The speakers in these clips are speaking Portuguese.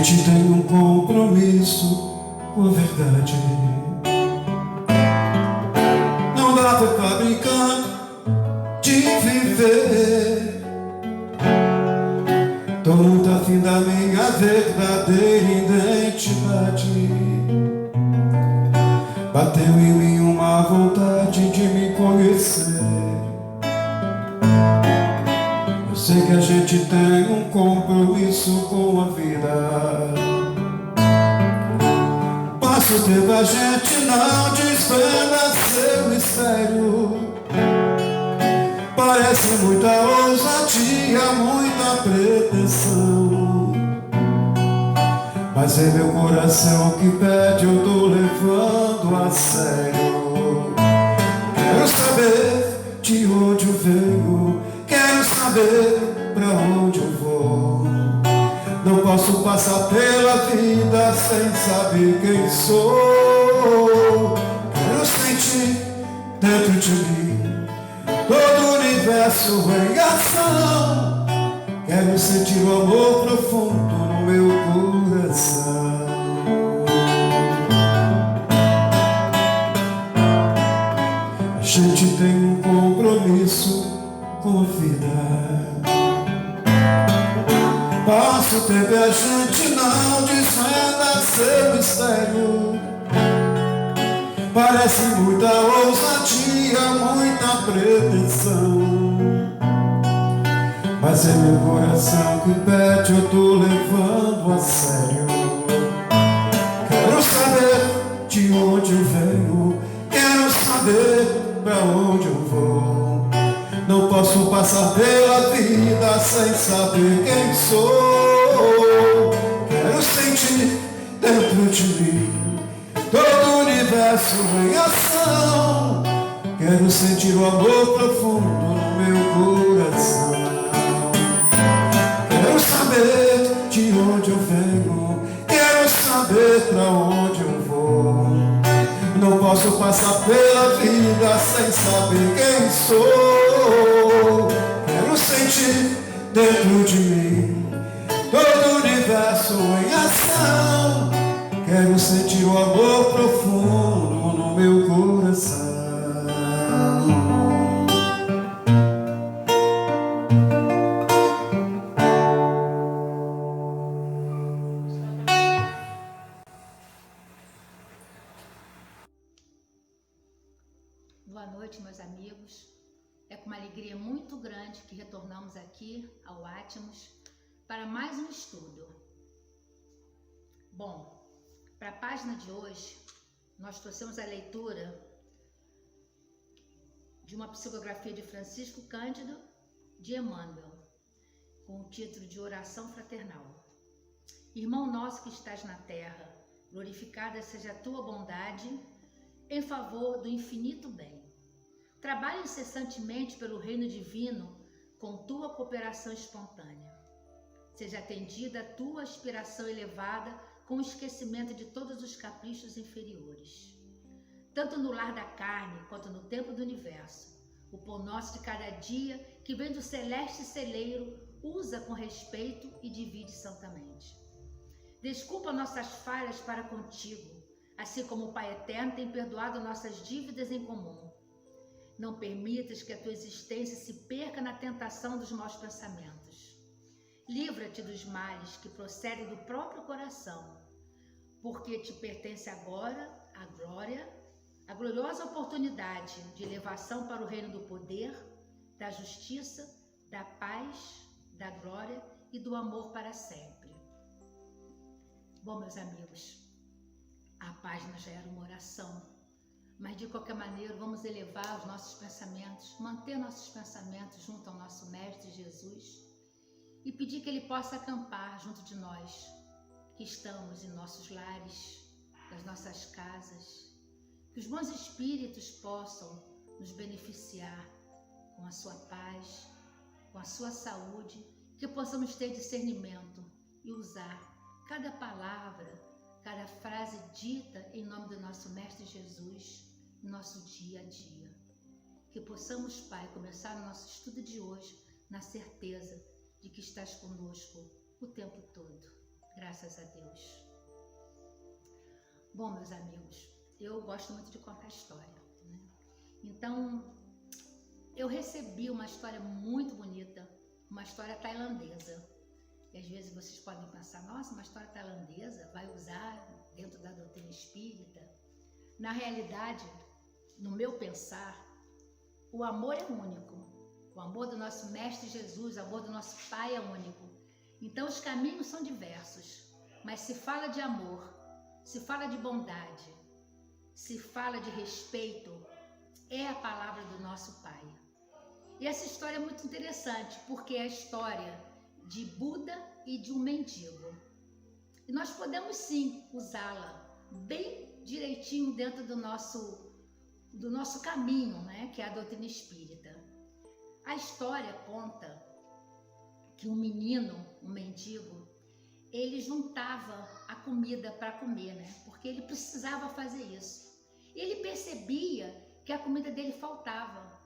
gente tem um compromisso com a verdade. Não dá pra ficar brincando de viver. Tô muito afim da minha verdadeira identidade. Bateu em mim uma vontade de me conhecer. Eu sei que a gente tem um compromisso com a vida. Passa o tempo, a gente não desvenda seu mistério. Parece muita ousadia, muita pretensão, mas é meu coração que pede, eu tô levando a sério. Quero saber de onde eu venho, quero saber pra onde eu vou. Não posso passar pela vida sem saber quem sou. Quero sentir dentro de mim todo o universo em ação. Quero sentir o amor profundo no meu coração. A gente tem um compromisso com a vida. Passa o tempo e a gente não desvenda seu mistério. Parece muita ousadia, muita pretensão, mas é meu coração que pede, eu tô levando a sério. Quero saber de onde eu venho, quero saber pra onde eu vou. Não posso passar pela vida sem saber quem sou. Quero sentir dentro de mim todo o universo em ação. Quero sentir o amor profundo no meu coração. Quero saber de onde eu venho, quero saber pra onde eu vou. Não posso passar pela vida sem saber quem sou. Quero sentir dentro de mim todo o universo em ação. Quero sentir o amor profundo no meu coração. Boa noite, meus amigos. É com uma alegria muito grande que retornamos aqui ao Atmos para mais um estudo. Bom, para a página de hoje, nós trouxemos a leitura de uma psicografia de Francisco Cândido de Emmanuel, com o título de Oração Fraternal. Irmão nosso que estás na terra, glorificada seja a tua bondade em favor do infinito bem. Trabalha incessantemente pelo reino divino com tua cooperação espontânea. Seja atendida a tua aspiração elevada com o esquecimento de todos os caprichos inferiores. Tanto no lar da carne quanto no templo do universo, o pão nosso de cada dia, que vem do celeste celeiro, usa com respeito e divide santamente. Desculpa nossas falhas para contigo, assim como o Pai Eterno tem perdoado nossas dívidas em comum. Não permitas que a tua existência se perca na tentação dos maus pensamentos. Livra-te dos males que procedem do próprio coração, porque te pertence agora a glória, a gloriosa oportunidade de elevação para o reino do poder, da justiça, da paz, da glória e do amor para sempre. Bom, meus amigos, a página já era uma oração, mas de qualquer maneira vamos elevar os nossos pensamentos, manter nossos pensamentos junto ao nosso Mestre Jesus e pedir que Ele possa acampar junto de nós, que estamos em nossos lares, nas nossas casas, que os bons espíritos possam nos beneficiar com a sua paz, com a sua saúde, que possamos ter discernimento e usar cada palavra, cada frase dita em nome do nosso Mestre Jesus, no nosso dia a dia. Que possamos, Pai, começar o nosso estudo de hoje na certeza de que estás conosco o tempo todo. Graças graças a Deus. Bom, meus amigos, eu gosto muito de contar história, né? Então, eu recebi uma história muito bonita, uma história tailandesa. E às vezes vocês podem pensar, nossa, uma história tailandesa vai usar dentro da doutrina espírita? Na realidade, no meu pensar, o amor é único. O amor do nosso Mestre Jesus, o amor do nosso Pai é único. Então os caminhos são diversos, mas se fala de amor, se fala de bondade, se fala de respeito, é a palavra do nosso Pai. E essa história é muito interessante, porque é a história de Buda e de um mendigo. E nós podemos sim usá-la bem direitinho dentro do nosso caminho, né, que é a doutrina espírita. A história conta que um menino, um mendigo, ele juntava a comida para comer, né, porque ele precisava fazer isso. E ele percebia que a comida dele faltava.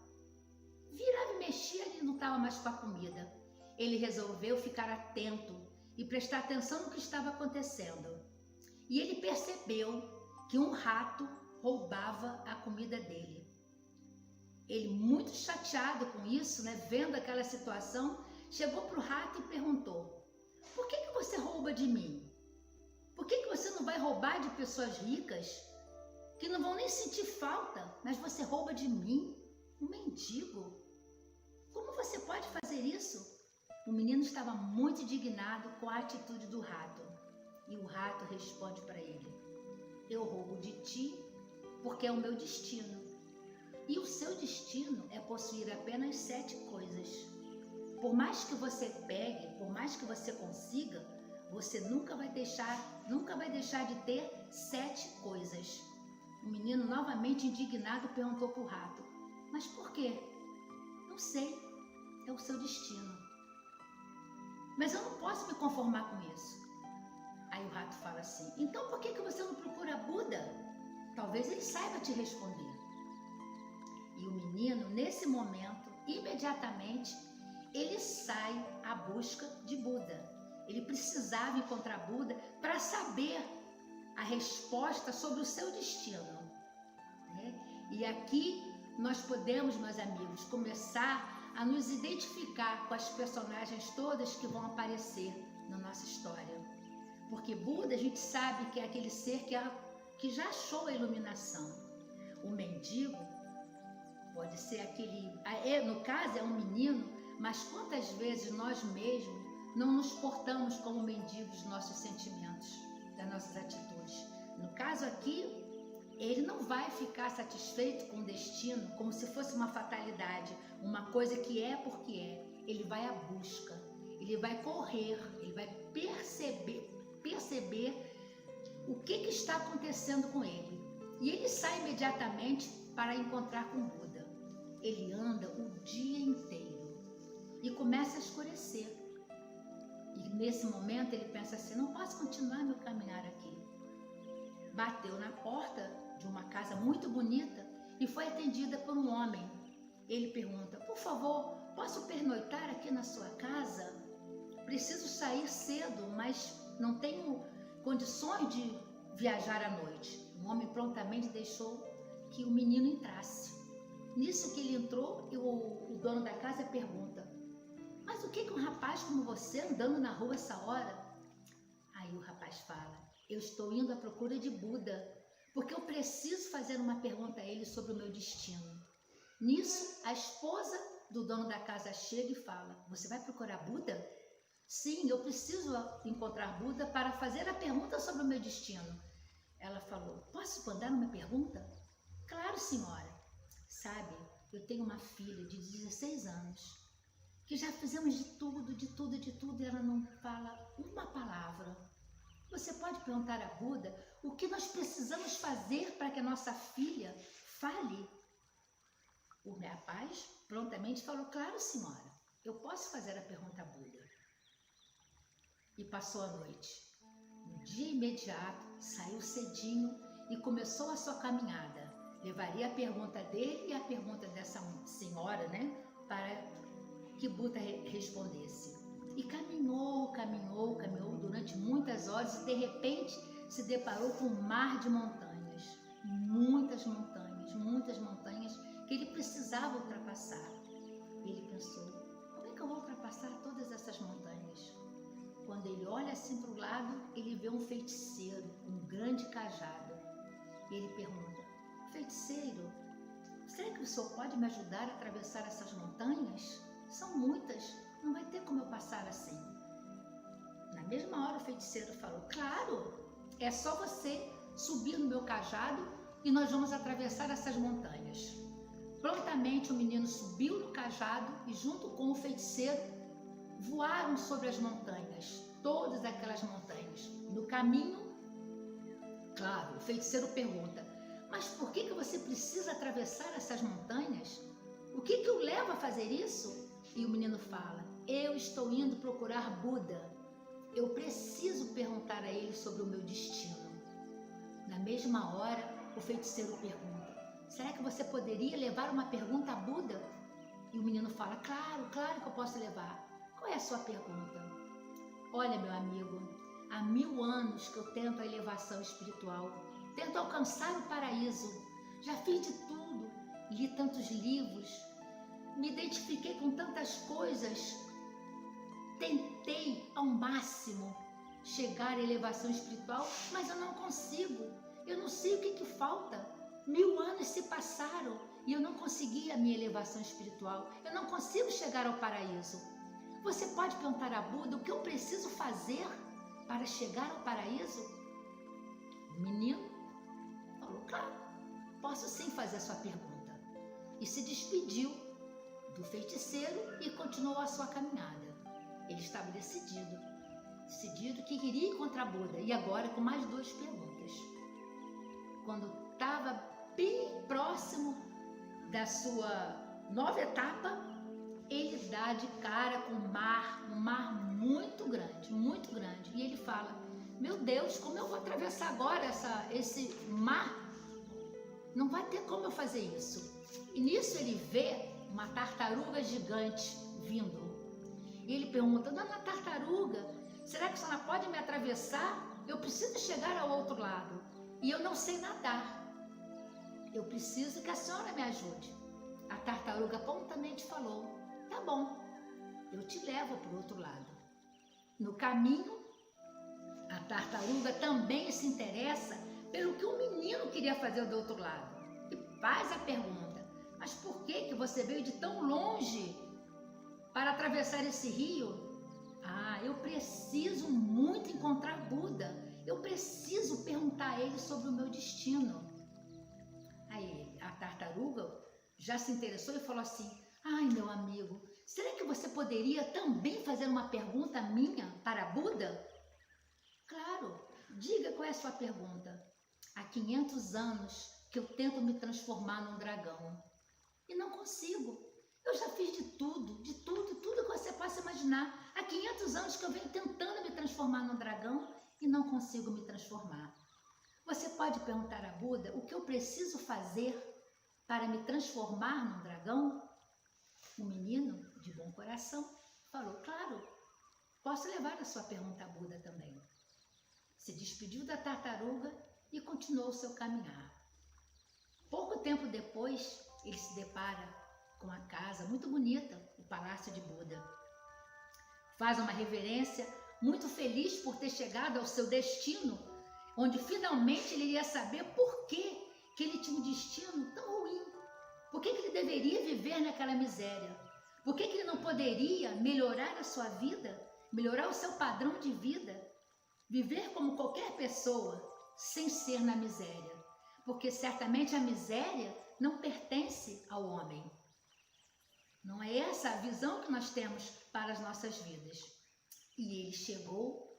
Virava e mexia, ele não estava mais com a comida. Ele resolveu ficar atento e prestar atenção no que estava acontecendo. E ele percebeu que um rato roubava a comida dele. Ele, muito chateado com isso, né, vendo aquela situação, chegou para o rato e perguntou: por que você rouba de mim? Por que você não vai roubar de pessoas ricas que não vão nem sentir falta, mas você rouba de mim, um mendigo? Como você pode fazer isso? O menino estava muito indignado com a atitude do rato. E o rato responde para ele: eu roubo de ti porque é o meu destino. E o seu destino é possuir apenas 7 coisas. Por mais que você pegue, por mais que você consiga, você nunca vai deixar de ter 7 coisas. O menino, novamente indignado, perguntou para o rato: mas por quê? Não sei, é o seu destino. Mas eu não posso me conformar com isso. Aí o rato fala assim: então por que você não procura Buda? Talvez ele saiba te responder. E o menino, nesse momento, imediatamente, ele sai à busca de Buda. Ele precisava encontrar Buda para saber a resposta sobre o seu destino, né? E aqui nós podemos, meus amigos, começar a nos identificar com as personagens todas que vão aparecer na nossa história. Porque Buda, a gente sabe que é aquele ser que já achou a iluminação. O mendigo pode ser no caso é um menino, mas quantas vezes nós mesmos não nos portamos como mendigos dos nossos sentimentos, das nossas atitudes. No caso aqui, ele não vai ficar satisfeito com o destino como se fosse uma fatalidade, uma coisa que é porque é. Ele vai à busca, ele vai correr, ele vai perceber o que está acontecendo com ele. E ele sai imediatamente para encontrar com Buda. Ele anda o dia inteiro e começa a escurecer. E nesse momento ele pensa assim: não posso continuar meu caminhar aqui. Bateu na porta de uma casa muito bonita e foi atendida por um homem. Ele pergunta: por favor, posso pernoitar aqui na sua casa? Preciso sair cedo, mas não tenho condições de viajar à noite. O homem prontamente deixou que o menino entrasse. Nisso que ele entrou, o dono da casa pergunta: mas o que um rapaz como você andando na rua essa hora? Aí o rapaz fala: eu estou indo à procura de Buda, porque eu preciso fazer uma pergunta a ele sobre o meu destino. Nisso, a esposa do dono da casa chega e fala: você vai procurar Buda? Sim, eu preciso encontrar Buda para fazer a pergunta sobre o meu destino. Ela falou: posso mandar uma pergunta? Claro, senhora. Sabe, eu tenho uma filha de 16 anos, que já fizemos de tudo, e ela não fala uma palavra. Você pode perguntar a Buda o que nós precisamos fazer para que a nossa filha fale? O rapaz prontamente falou: claro, senhora, eu posso fazer a pergunta a Buda. E passou a noite. No dia imediato, saiu cedinho e começou a sua caminhada. Levaria a pergunta dele e a pergunta dessa senhora, né, para que Buda respondesse. E caminhou durante muitas horas e de repente se deparou com um mar de montanhas. Muitas montanhas que ele precisava ultrapassar. E ele pensou, como é que eu vou ultrapassar todas essas montanhas? Quando ele olha assim para o lado, ele vê um feiticeiro, um grande cajado. E ele pergunta, feiticeiro, será que o senhor pode me ajudar a atravessar essas montanhas? São muitas, não vai ter como eu passar assim. Na mesma hora o feiticeiro falou, claro, é só você subir no meu cajado e nós vamos atravessar essas montanhas. Prontamente o menino subiu no cajado e junto com o feiticeiro voaram sobre as montanhas, todas aquelas montanhas. No caminho, claro, o feiticeiro pergunta, mas por que você precisa atravessar essas montanhas? O que o leva a fazer isso? E o menino fala, eu estou indo procurar Buda. Eu preciso perguntar a ele sobre o meu destino. Na mesma hora, o feiticeiro pergunta, será que você poderia levar uma pergunta a Buda? E o menino fala, claro que eu posso levar. Qual é a sua pergunta? Olha, meu amigo, há 1000 anos que eu tento a elevação espiritual, tento alcançar o paraíso. Já fiz de tudo, li tantos livros, me identifiquei com tantas coisas, tentei ao máximo chegar à elevação espiritual, mas eu não consigo. Eu não sei o que falta. 1000 anos se passaram e eu não consegui a minha elevação espiritual. Eu não consigo chegar ao paraíso. Você pode perguntar a Buda o que eu preciso fazer para chegar ao paraíso? O menino falou, claro, posso sim fazer a sua pergunta. E se despediu do feiticeiro e continuou a sua caminhada. Ele estava decidido que queria encontrar Buda, e agora com mais 2 perguntas. Quando estava bem próximo da sua nova etapa, ele dá de cara com um mar muito grande, e ele fala, meu Deus, como eu vou atravessar agora esse mar? Não vai ter como eu fazer isso. E nisso ele vê uma tartaruga gigante vindo. E ele pergunta, dona tartaruga, será que a senhora pode me atravessar? Eu preciso chegar ao outro lado e eu não sei nadar. Eu preciso que a senhora me ajude. A tartaruga prontamente falou, tá bom, eu te levo para o outro lado. No caminho, a tartaruga também se interessa pelo que o menino queria fazer do outro lado. E faz a pergunta, mas por que você veio de tão longe para atravessar esse rio? Ah, eu preciso muito encontrar Buda. Eu preciso perguntar a ele sobre o meu destino. Aí a tartaruga já se interessou e falou assim, ai meu amigo, será que você poderia também fazer uma pergunta minha para Buda? Claro, diga qual é a sua pergunta. Há 500 anos que eu tento me transformar num dragão e não consigo. Eu já fiz de tudo que você possa imaginar. Há 500 anos que eu venho tentando me transformar num dragão e não consigo me transformar. Você pode perguntar a Buda o que eu preciso fazer para me transformar num dragão? O menino, de bom coração, falou, claro, posso levar a sua pergunta a Buda também. Se despediu da tartaruga e continuou o seu caminhar. Pouco tempo depois, ele se depara com uma casa muito bonita, o Palácio de Buda. Faz uma reverência, muito feliz por ter chegado ao seu destino, onde finalmente ele iria saber por que ele tinha um destino tão ruim. Por que ele deveria viver naquela miséria? Por que ele não poderia melhorar a sua vida, melhorar o seu padrão de vida, viver como qualquer pessoa, sem ser na miséria? Porque certamente a miséria não pertence ao homem. Não é essa a visão que nós temos para as nossas vidas. E ele chegou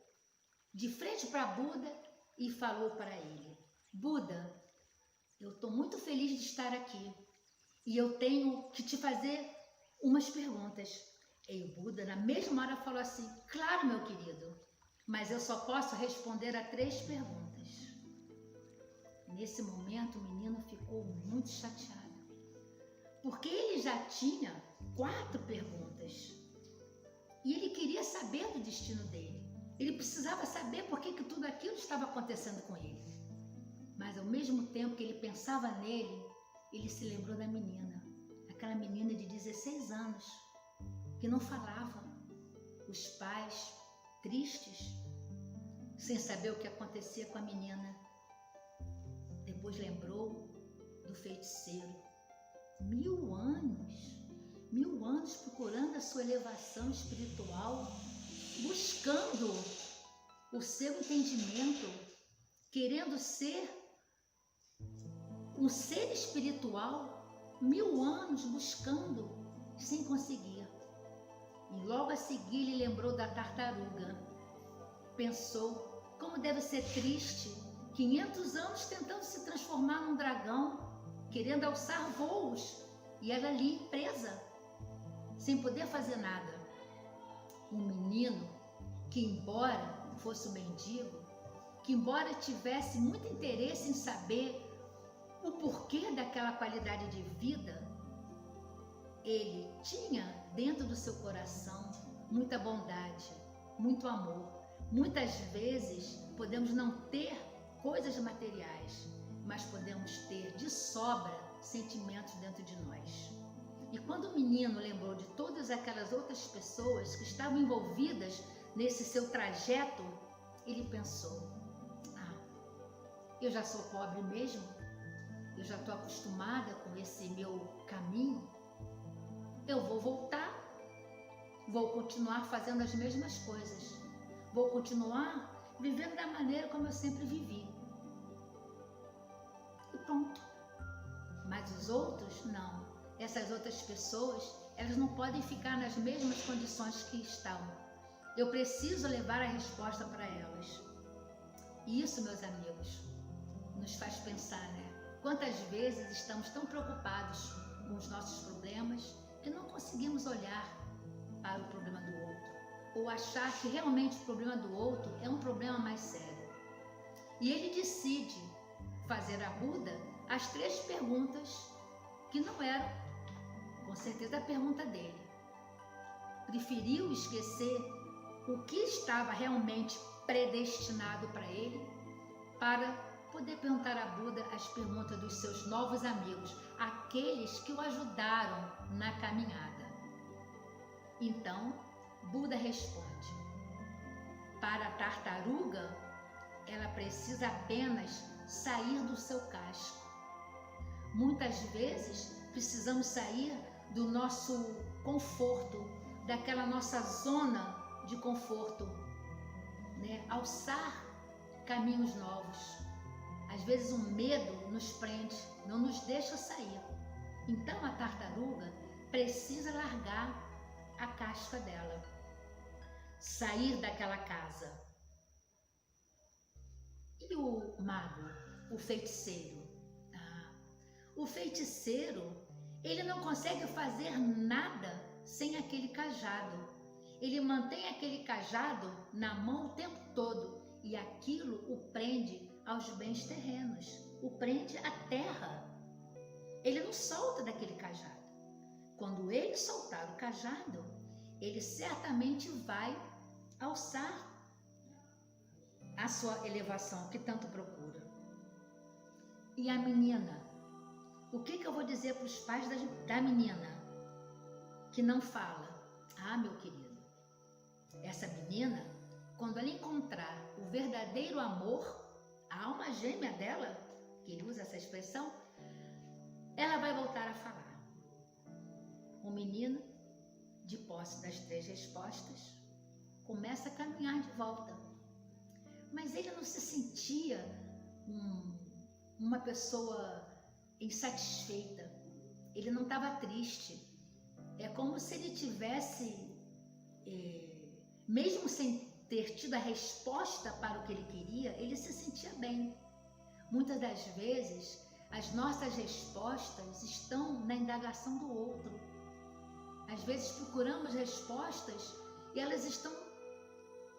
de frente para Buda e falou para ele, Buda, eu estou muito feliz de estar aqui e eu tenho que te fazer umas perguntas. E o Buda na mesma hora falou assim, claro meu querido, mas eu só posso responder a 3 perguntas. Nesse momento o menino ficou muito chateado, porque ele já tinha 4 perguntas. E ele queria saber do destino dele. Ele precisava saber por que tudo aquilo estava acontecendo com ele. Mas ao mesmo tempo que ele pensava nele, ele se lembrou da menina. Aquela menina de 16 anos, que não falava. Os pais, tristes, sem saber o que acontecia com a menina. Depois lembrou do feiticeiro. 1000 anos procurando a sua elevação espiritual, buscando o seu entendimento, querendo ser um ser espiritual, 1000 anos buscando, sem conseguir. E logo a seguir ele lembrou da tartaruga. Pensou como deve ser triste, 500 anos tentando se transformar num dragão, querendo alçar voos, e ela ali presa, sem poder fazer nada. Um menino que, embora fosse um mendigo, que embora tivesse muito interesse em saber o porquê daquela qualidade de vida, ele tinha dentro do seu coração muita bondade, muito amor. Muitas vezes podemos não ter coisas materiais, mas podemos ter de sobra sentimentos dentro de nós. E quando o menino lembrou de todas aquelas outras pessoas que estavam envolvidas nesse seu trajeto, ele pensou: eu já sou pobre mesmo, eu já estou acostumada com esse meu caminho, eu vou voltar, vou continuar fazendo as mesmas coisas, vou continuar vivendo da maneira como eu sempre vivi. E pronto. Mas os outros, não. Essas outras pessoas, elas não podem ficar nas mesmas condições que estão. Eu preciso levar a resposta para elas. E isso, meus amigos, nos faz pensar, né? Quantas vezes estamos tão preocupados com os nossos problemas que não conseguimos olhar para o problema do outro, ou achar que realmente o problema do outro é um problema mais sério. E ele decide fazer a Buda as 3 perguntas que não eram, com certeza, a pergunta dele. Preferiu esquecer o que estava realmente predestinado para ele, para poder perguntar a Buda as perguntas dos seus novos amigos, aqueles que o ajudaram na caminhada. Então, Buda responde: para a tartaruga, ela precisa apenas sair do seu casco. Muitas vezes precisamos sair do nosso conforto, daquela nossa zona de conforto, né? Alçar caminhos novos. Às vezes um medo nos prende, não nos deixa sair. Então a tartaruga precisa largar a casca dela, sair daquela casa. E o mago, o feiticeiro? O feiticeiro, ele não consegue fazer nada sem aquele cajado. Ele mantém aquele cajado na mão o tempo todo e aquilo o prende aos bens terrenos, o prende à terra. Ele não solta daquele cajado. Quando ele soltar o cajado, ele certamente vai alçar a sua elevação que tanto procura. E a menina? O que eu vou dizer para os pais da menina que não fala? Meu querido, essa menina, quando ela encontrar o verdadeiro amor, a alma gêmea dela, que ele usa essa expressão, ela vai voltar a falar. O menino, de posse das 3 respostas, começa a caminhar de volta. Mas ele não se sentia uma pessoa insatisfeita. Ele não estava triste. É como se ele tivesse, mesmo sem ter tido a resposta para o que ele queria, ele se sentia bem. Muitas das vezes, as nossas respostas estão na indagação do outro. Às vezes procuramos respostas e elas estão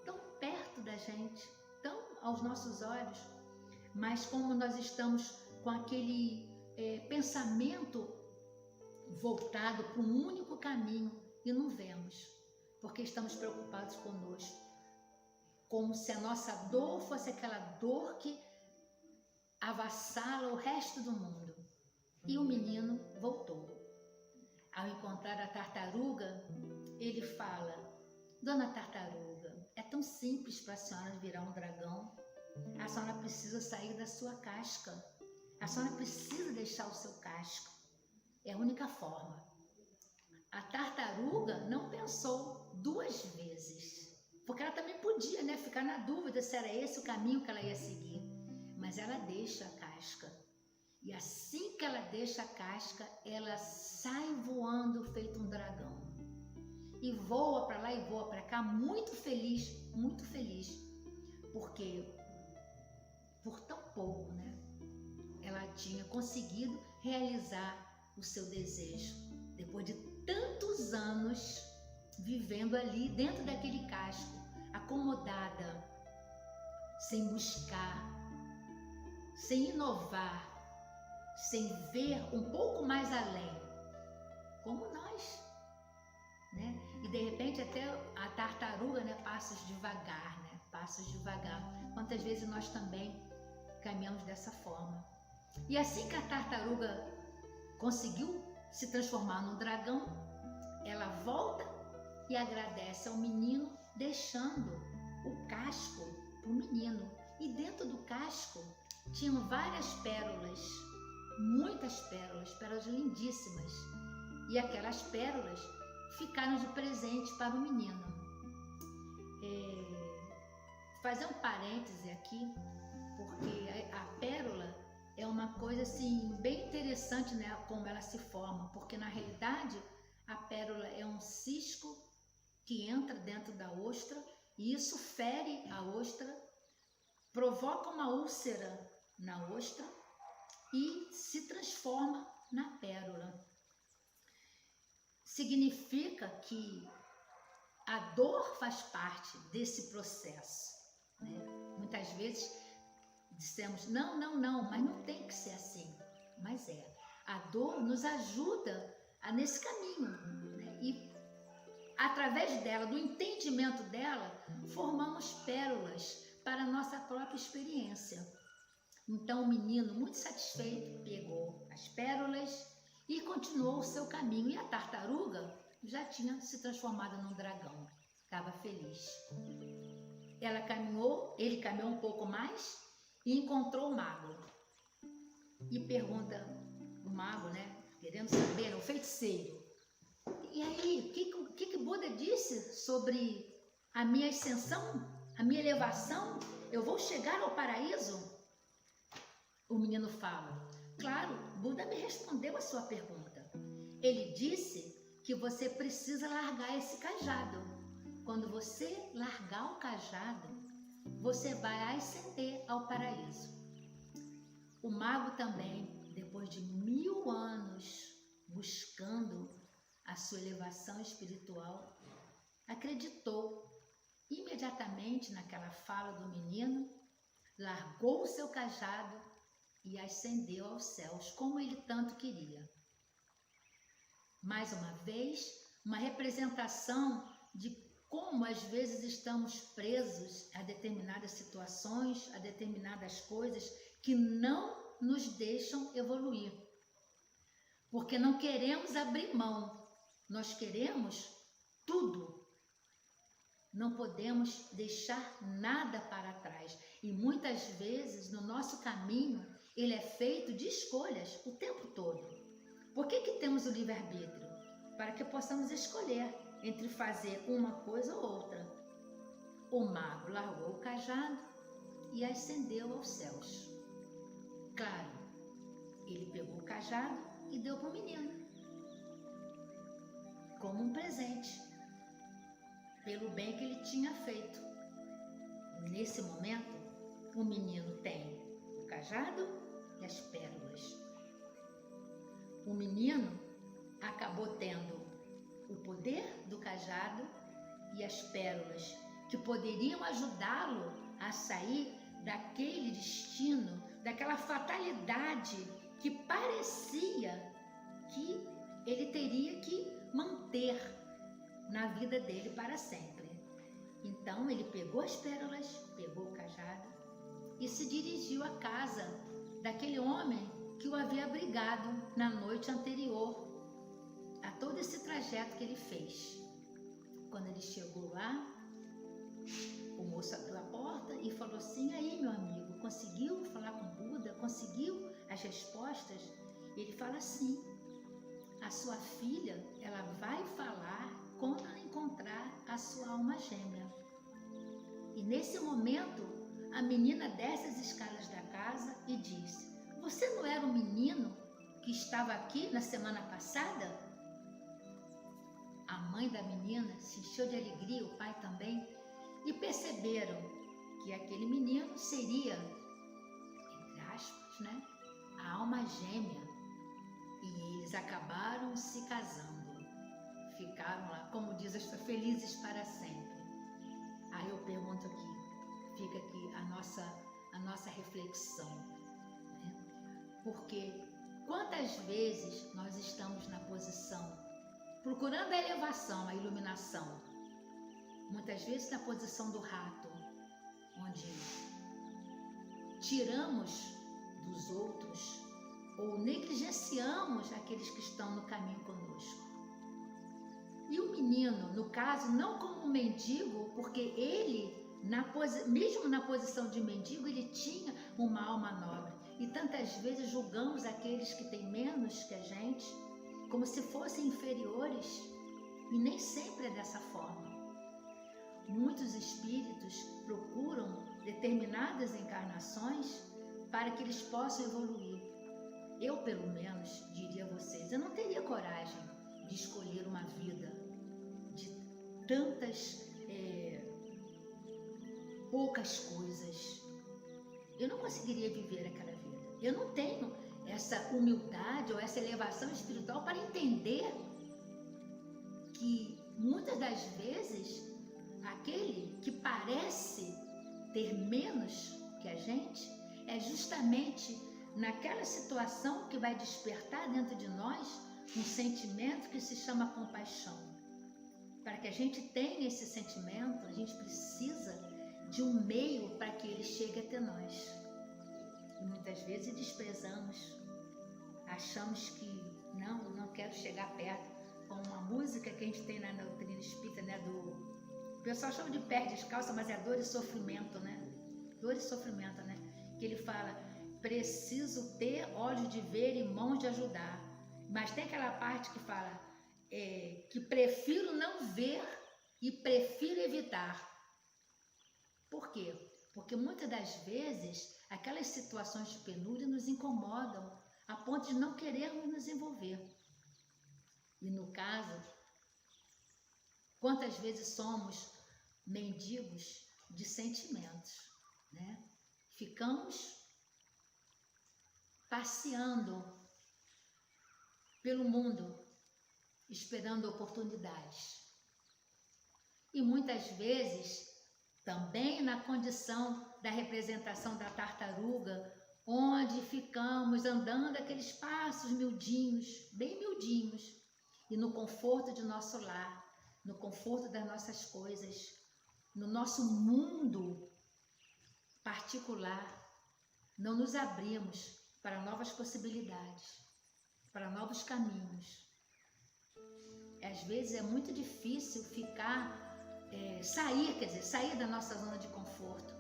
tão perto da gente, tão aos nossos olhos, mas como nós estamos com aquele pensamento voltado para um único caminho e não vemos. porque estamos preocupados conosco, como se a nossa dor fosse aquela dor que avassala o resto do mundo. E o menino voltou. Ao encontrar a tartaruga, ele fala: Dona Tartaruga, é tão simples para a senhora virar um dragão. A senhora precisa sair da sua casca. A senhora precisa deixar o seu casco. É a única forma. A tartaruga não pensou 2 vezes, porque ela também podia, né, ficar na dúvida se era esse o caminho que ela ia seguir. Mas ela deixa a casca. E assim que ela deixa a casca, ela sai voando feito um dragão. E voa para lá e voa para cá, muito feliz, porque por tão pouco, né, ela tinha conseguido realizar o seu desejo, depois de tantos anos vivendo ali dentro daquele casco, acomodada, sem buscar, sem inovar, sem ver um pouco mais além, como nós, né? E de repente até a tartaruga, né, passos devagar. Quantas vezes nós também caminhamos dessa forma. E assim que a tartaruga conseguiu se transformar num dragão, ela volta e agradece ao menino, deixando o casco para o menino. E dentro do casco tinham várias pérolas, muitas pérolas, pérolas lindíssimas. E aquelas pérolas ficaram de presente para o menino. Fazer um parêntese aqui, porque a pérola é uma coisa assim bem interessante, né, como ela se forma, porque na realidade a pérola é um cisco que entra dentro da ostra e isso fere a ostra, provoca uma úlcera na ostra e se transforma na pérola. Significa que a dor faz parte desse processo, né? Muitas vezes dissemos, não, mas não tem que ser assim. Mas é. A dor nos ajuda nesse caminho, né? E através dela, do entendimento dela, formamos pérolas para a nossa própria experiência. Então o menino, muito satisfeito, pegou as pérolas e continuou o seu caminho. E a tartaruga já tinha se transformado num dragão. Estava feliz. Ele caminhou um pouco mais e encontrou o mago. E pergunta o mago, né, querendo saber, o feiticeiro: e aí, o que Buda disse sobre a minha ascensão, a minha elevação? Eu vou chegar ao paraíso? O menino fala: claro, Buda me respondeu a sua pergunta. Ele disse que você precisa largar esse cajado. Quando você largar o cajado, você vai ascender ao paraíso. O mago também, depois de 1000 anos buscando a sua elevação espiritual, acreditou imediatamente naquela fala do menino, largou o seu cajado e ascendeu aos céus, como ele tanto queria. Mais uma vez, uma representação de como às vezes estamos presos a determinadas situações, a determinadas coisas que não nos deixam evoluir. Porque não queremos abrir mão, nós queremos tudo. Não podemos deixar nada para trás. E muitas vezes no nosso caminho, ele é feito de escolhas o tempo todo. Por que temos o livre-arbítrio? Para que possamos escolher entre fazer uma coisa ou outra. O mago largou o cajado e ascendeu aos céus. Claro, ele pegou o cajado e deu para o menino, como um presente, pelo bem que ele tinha feito. Nesse momento, o menino tem o cajado e as pérolas. O menino acabou tendo o poder do cajado e as pérolas que poderiam ajudá-lo a sair daquele destino, daquela fatalidade que parecia que ele teria que manter. na vida dele para sempre. Então ele pegou as pérolas, pegou o cajado e se dirigiu à casa daquele homem que o havia abrigado na noite anterior a todo esse trajeto que ele fez. Quando ele chegou lá, o moço abriu a porta e falou assim: aí, meu amigo, conseguiu falar com Buda? Conseguiu as respostas? Ele fala assim: a sua filha, ela vai falar quando ela encontrar a sua alma gêmea. E nesse momento, a menina desce as escadas da casa e diz: você não era o menino que estava aqui na semana passada? A mãe da menina se encheu de alegria, o pai também, e perceberam que aquele menino seria, entre aspas, né, a alma gêmea. E eles acabaram se casando. Ficaram lá, como diz, felizes para sempre. Aí eu pergunto aqui, fica aqui a nossa reflexão, né? Porque quantas vezes nós estamos na posição, procurando a elevação, a iluminação, muitas vezes na posição do rato, onde tiramos dos outros ou negligenciamos aqueles que estão no caminho conosco. E o menino, no caso, não como um mendigo, porque ele, mesmo na posição de mendigo, ele tinha uma alma nobre. E tantas vezes julgamos aqueles que têm menos que a gente como se fossem inferiores, e nem sempre é dessa forma. Muitos espíritos procuram determinadas encarnações para que eles possam evoluir. Eu, pelo menos, diria a vocês, eu não teria coragem de escolher uma vida de tantas poucas coisas. Eu não conseguiria viver aquela vida. Eu não tenho essa humildade ou essa elevação espiritual para entender que muitas das vezes aquele que parece ter menos que a gente é justamente naquela situação que vai despertar dentro de nós um sentimento que se chama compaixão. Para que a gente tenha esse sentimento, a gente precisa de um meio para que ele chegue até nós. E muitas vezes desprezamos, achamos que não quero chegar perto, com uma música que a gente tem na doutrina espírita, né, o pessoal chama de pé descalço, mas é dor e sofrimento, né? Dor e sofrimento, né? Que ele fala: preciso ter olhos de ver e mãos de ajudar. Mas tem aquela parte que fala que prefiro não ver e prefiro evitar. Por quê? Porque muitas das vezes aquelas situações de penúria nos incomodam a ponto de não querermos nos envolver. E no caso, quantas vezes somos mendigos de sentimentos, né? Ficamos passeando pelo mundo, esperando oportunidades. E muitas vezes, também na condição da representação da tartaruga, onde ficamos andando aqueles passos miudinhos, bem miudinhos, e no conforto de nosso lar, no conforto das nossas coisas, no nosso mundo particular, não nos abrimos para novas possibilidades, para novos caminhos. Às vezes é muito difícil sair da nossa zona de conforto,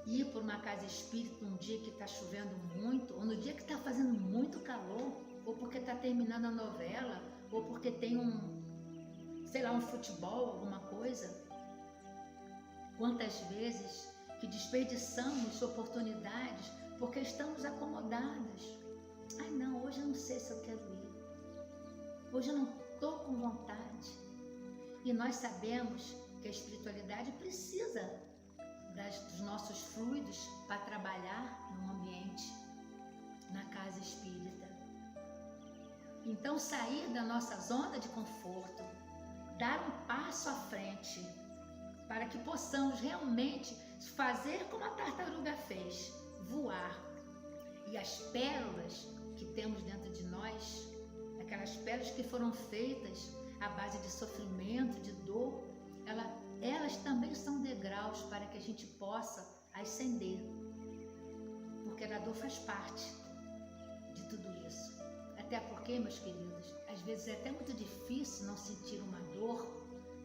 ir por uma casa espírita num dia que está chovendo muito, ou no dia que está fazendo muito calor, ou porque está terminando a novela, ou porque tem um futebol, alguma coisa. Quantas vezes que desperdiçamos oportunidades porque estamos acomodados. Ai não, hoje eu não sei se eu quero ir. Hoje eu não estou com vontade. E nós sabemos que a espiritualidade precisa dos nossos fluidos para trabalhar no ambiente, na casa espírita. Então, sair da nossa zona de conforto, dar um passo à frente, para que possamos realmente fazer como a tartaruga fez, voar. E as pérolas que temos dentro de nós, aquelas pérolas que foram feitas à base de sofrimento, de dor, elas também são degraus para que a gente possa ascender. Porque a dor faz parte de tudo isso. Até porque, meus queridos, às vezes é até muito difícil não sentir uma dor,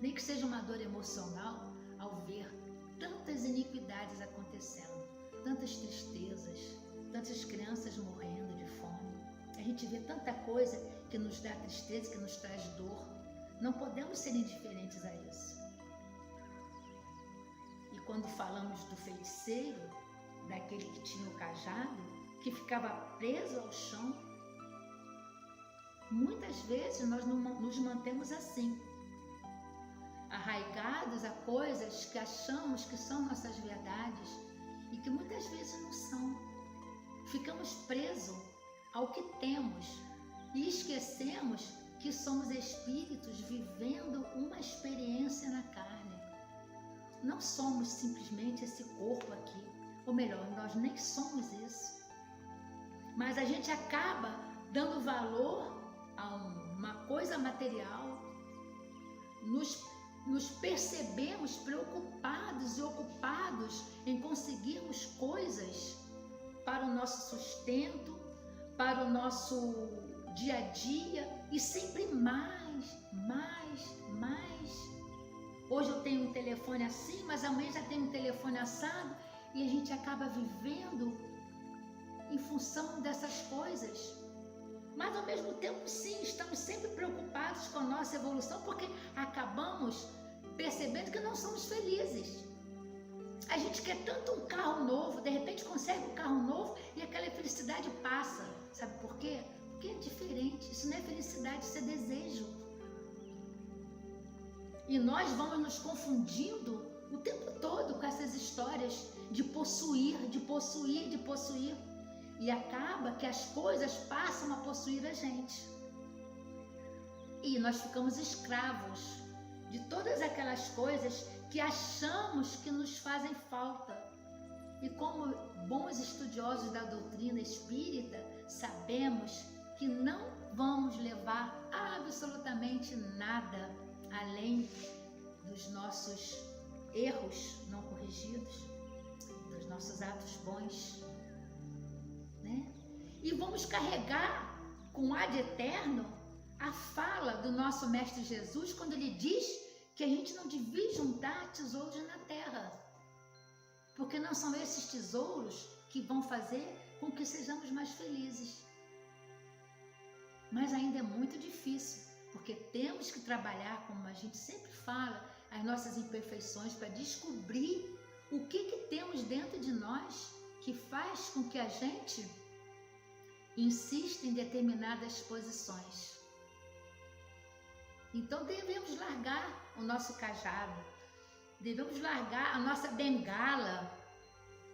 nem que seja uma dor emocional, ao ver tantas iniquidades acontecendo, tantas tristezas, tantas crianças morrendo de fome. A gente vê tanta coisa que nos dá tristeza, que nos traz dor. Não podemos ser indiferentes a isso. E quando falamos do feiticeiro, daquele que tinha o cajado, que ficava preso ao chão, muitas vezes nós nos mantemos assim, arraigados a coisas que achamos que são nossas verdades e que muitas vezes não são. Ficamos presos ao que temos e esquecemos que somos espíritos vivendo uma experiência na carne. Não somos simplesmente esse corpo aqui, ou melhor, nós nem somos isso. Mas a gente acaba dando valor a uma coisa material, nos percebemos preocupados e ocupados em conseguirmos coisas para o nosso sustento, para o nosso dia a dia, e sempre mais. Hoje eu tenho um telefone assim, mas amanhã já tenho um telefone assado, e a gente acaba vivendo em função dessas coisas. Mas ao mesmo tempo, sim, estamos sempre preocupados com a nossa evolução, porque acabamos percebendo que não somos felizes. A gente quer tanto um carro novo, de repente consegue um carro novo e aquela felicidade passa. Sabe por quê? Porque é diferente. Isso não é felicidade, isso é desejo. E nós vamos nos confundindo o tempo todo com essas histórias de possuir. E acaba que as coisas passam a possuir a gente. E nós ficamos escravos de todas aquelas coisas que achamos que nos fazem falta. E como bons estudiosos da doutrina espírita, sabemos que não vamos levar absolutamente nada além dos nossos erros não corrigidos, dos nossos atos bons, né? E vamos carregar com ad eterno a fala do nosso Mestre Jesus quando ele diz que a gente não devia juntar tesouros na terra, porque não são esses tesouros que vão fazer com que sejamos mais felizes. Mas ainda é muito difícil, porque temos que trabalhar, como a gente sempre fala, as nossas imperfeições para descobrir o que temos dentro de nós que faz com que a gente insista em determinadas posições. Então devemos largar o nosso cajado, devemos largar a nossa bengala,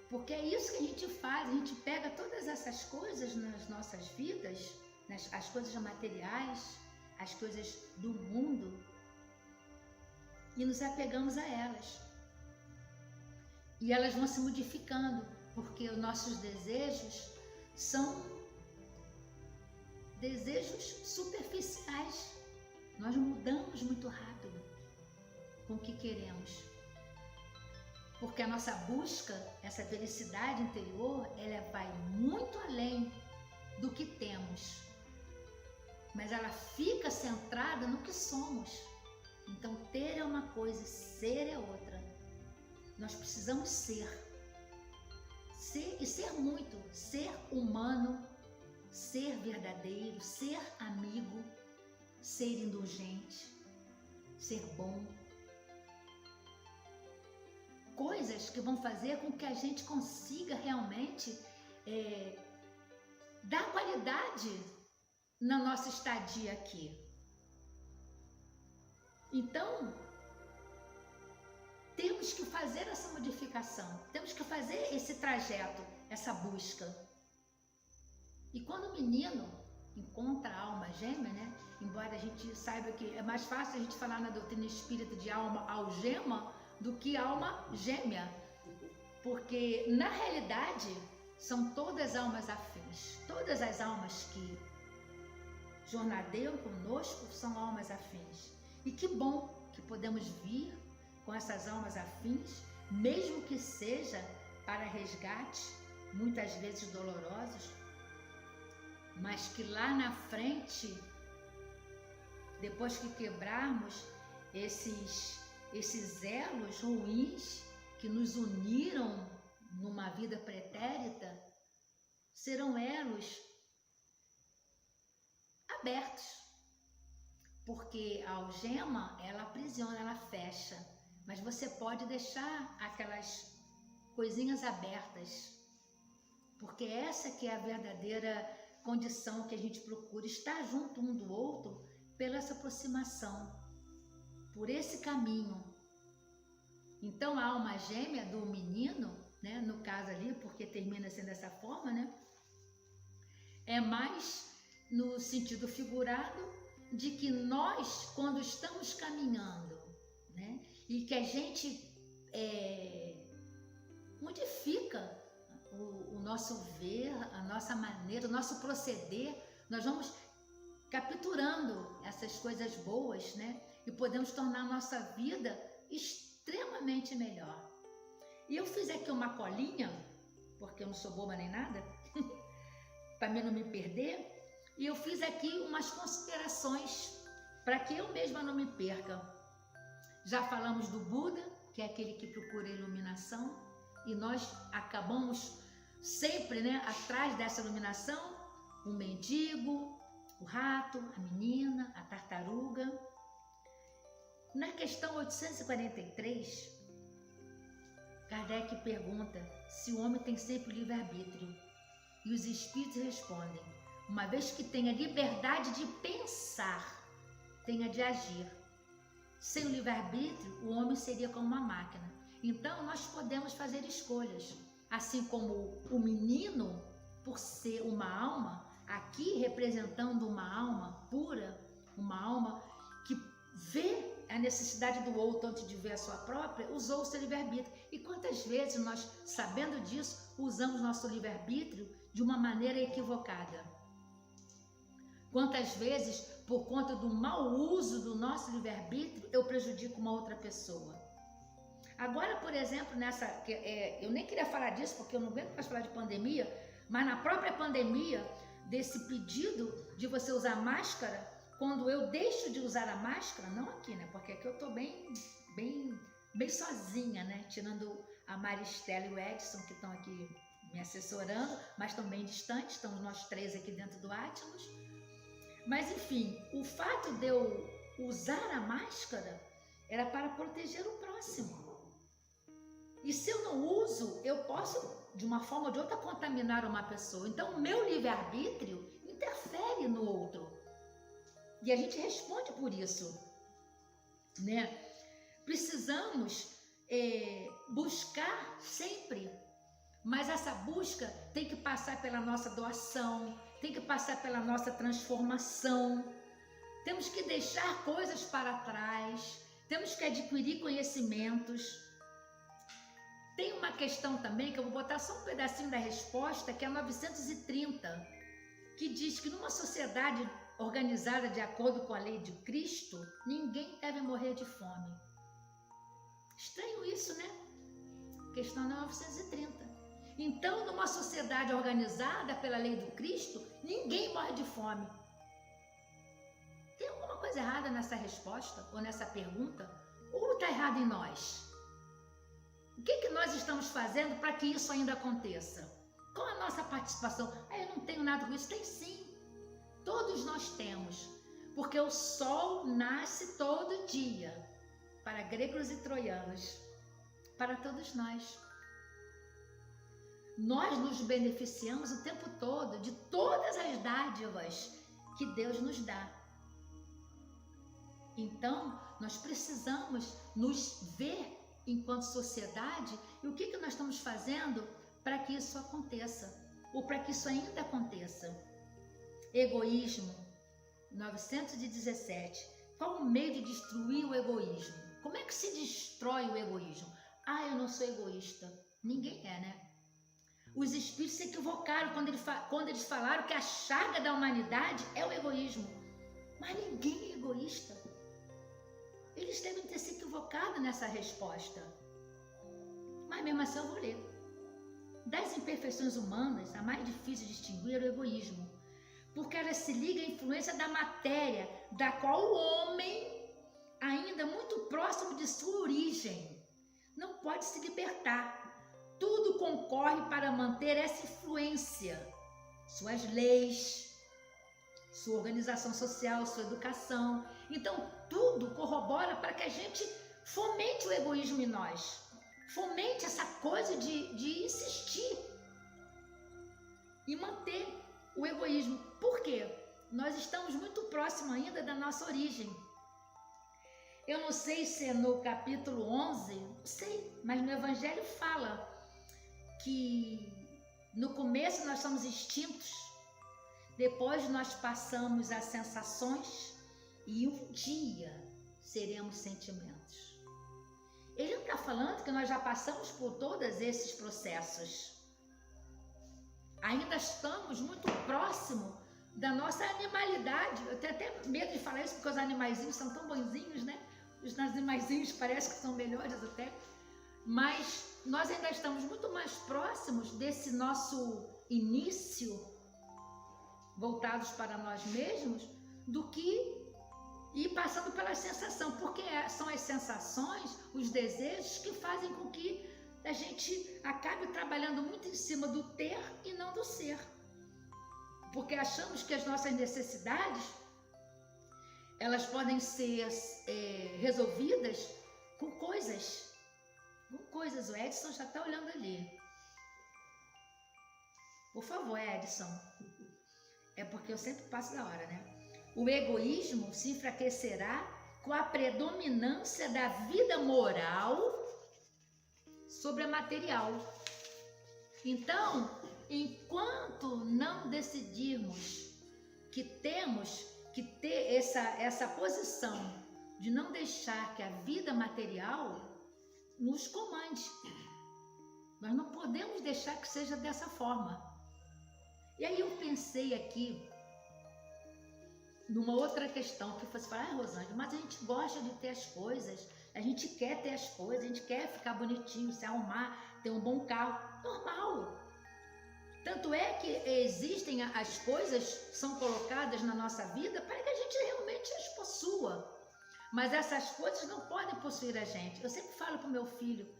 porque é isso que a gente faz, a gente pega todas essas coisas nas nossas vidas, as coisas materiais, as coisas do mundo, e nos apegamos a elas. E elas vão se modificando, porque os nossos desejos são desejos superficiais. Nós mudamos muito rápido com o que queremos. Porque a nossa busca, essa felicidade interior, ela vai muito além do que temos. Mas ela fica centrada no que somos. Então, ter é uma coisa e ser é outra. Nós precisamos ser e ser muito, ser humano, ser verdadeiro, ser amigo, ser indulgente, ser bom. Coisas que vão fazer com que a gente consiga realmente dar qualidade na nossa estadia aqui. Então, temos que fazer essa modificação, temos que fazer esse trajeto, essa busca. E quando o menino encontra a alma gêmea, né? Embora a gente saiba que é mais fácil a gente falar na doutrina espírita de alma algema do que alma gêmea, porque na realidade são todas almas afins, todas as almas que jornadeiam conosco são almas afins. E que bom que podemos vir com essas almas afins, mesmo que seja para resgate, muitas vezes dolorosos, mas que lá na frente, depois que quebrarmos esses elos ruins que nos uniram numa vida pretérita, serão elos abertos, porque a algema, ela aprisiona, ela fecha, mas você pode deixar aquelas coisinhas abertas, porque essa que é a verdadeira condição que a gente procura, estar junto um do outro pela essa aproximação, por esse caminho. Então a alma gêmea do menino, né, no caso ali, porque termina sendo dessa forma, né, é mais no sentido figurado de que nós, quando estamos caminhando, né, e que a gente modifica o nosso ver, a nossa maneira, o nosso proceder, nós vamos capturando essas coisas boas, né, e podemos tornar a nossa vida extremamente melhor. E eu fiz aqui uma colinha, porque eu não sou boba nem nada, para mim não me perder, e eu fiz aqui umas considerações para que eu mesma não me perca. Já falamos do Buda, que é aquele que procura a iluminação, e nós acabamos sempre, né, atrás dessa iluminação, o mendigo, o rato, a menina, a tartaruga. Na questão 843, Kardec pergunta se o homem tem sempre livre-arbítrio, e os espíritos respondem: uma vez que tenha liberdade de pensar, tenha de agir. Sem o livre-arbítrio, o homem seria como uma máquina. Então, nós podemos fazer escolhas. Assim como o menino, por ser uma alma, aqui representando uma alma pura, uma alma que vê a necessidade do outro antes de ver a sua própria, usou o seu livre-arbítrio. E quantas vezes nós, sabendo disso, usamos nosso livre-arbítrio de uma maneira equivocada? Quantas vezes, por conta do mau uso do nosso livre-arbítrio, eu prejudico uma outra pessoa? Agora, por exemplo, eu nem queria falar disso, porque eu não aguento mais falar de pandemia, mas na própria pandemia, desse pedido de você usar máscara, quando eu deixo de usar a máscara, não aqui, né? Porque aqui eu tô bem sozinha, né? Tirando a Maristela e o Edson, que estão aqui me assessorando, mas estão bem distantes, estamos nós três aqui dentro do Atlas. Mas, enfim, o fato de eu usar a máscara era para proteger o próximo. E se eu não uso, eu posso, de uma forma ou de outra, contaminar uma pessoa. Então, o meu livre-arbítrio interfere no outro. E a gente responde por isso, né? Precisamos buscar sempre, mas essa busca tem que passar pela nossa doação, tem que passar pela nossa transformação. Temos que deixar coisas para trás, temos que adquirir conhecimentos. Tem uma questão também, que eu vou botar só um pedacinho da resposta, que é 930, que diz que numa sociedade organizada de acordo com a lei de Cristo, ninguém deve morrer de fome. Estranho isso, né? Questão 930. Então, numa sociedade organizada pela lei do Cristo, ninguém morre de fome. Tem alguma coisa errada nessa resposta ou nessa pergunta? Ou está errado em nós? O que nós estamos fazendo para que isso ainda aconteça? Qual a nossa participação? Eu não tenho nada com isso. Tem sim. Todos nós temos. Porque o sol nasce todo dia. Para gregos e troianos. Para todos nós. Nós nos beneficiamos o tempo todo de todas as dádivas que Deus nos dá. Então, nós precisamos nos ver enquanto sociedade, e o que nós estamos fazendo para que isso aconteça, ou para que isso ainda aconteça. Egoísmo, 917. Qual o meio de destruir o egoísmo? Como é que se destrói o egoísmo? Eu não sou egoísta. Ninguém é, né? Os espíritos se equivocaram quando eles falaram que a chaga da humanidade é o egoísmo. Mas ninguém é egoísta. Eles devem ter se equivocado nessa resposta. Mas mesmo assim eu vou ler. Das imperfeições humanas, a mais difícil de distinguir é o egoísmo, porque ela se liga à influência da matéria, da qual o homem, ainda muito próximo de sua origem, não pode se libertar. Tudo concorre para manter essa influência, suas leis, sua organização social, sua educação. Então, tudo corrobora para que a gente fomente o egoísmo em nós. Fomente essa coisa de insistir e manter o egoísmo. Por quê? Nós estamos muito próximos ainda da nossa origem. Eu não sei se é no capítulo 11, não sei, mas no Evangelho fala que no começo nós somos instintos, depois nós passamos a sensações e um dia seremos sentimentos. Ele não está falando que nós já passamos por todos esses processos. Ainda estamos muito próximo da nossa animalidade. Eu tenho até medo de falar isso porque os animaizinhos são tão bonzinhos, né? Os animaizinhos parecem que são melhores até. Mas nós ainda estamos muito mais próximos desse nosso início, voltados para nós mesmos, do que ir passando pela sensação, porque são as sensações, os desejos que fazem com que a gente acabe trabalhando muito em cima do ter e não do ser. Porque achamos que as nossas necessidades, elas podem ser resolvidas com coisas. O Edson já está olhando ali. Por favor, Edson. É porque eu sempre passo da hora, né? O egoísmo se enfraquecerá com a predominância da vida moral sobre a material. Então, enquanto não decidirmos que temos que ter essa posição de não deixar que a vida material nos comande, nós não podemos deixar que seja dessa forma. E aí eu pensei aqui numa outra questão, que você fala, Rosângela, mas a gente gosta de ter as coisas, a gente quer ter as coisas, a gente quer ficar bonitinho, se arrumar, ter um bom carro, normal. Tanto é que existem as coisas, são colocadas na nossa vida para que a gente realmente as possua. Mas essas coisas não podem possuir a gente. Eu sempre falo para o meu filho,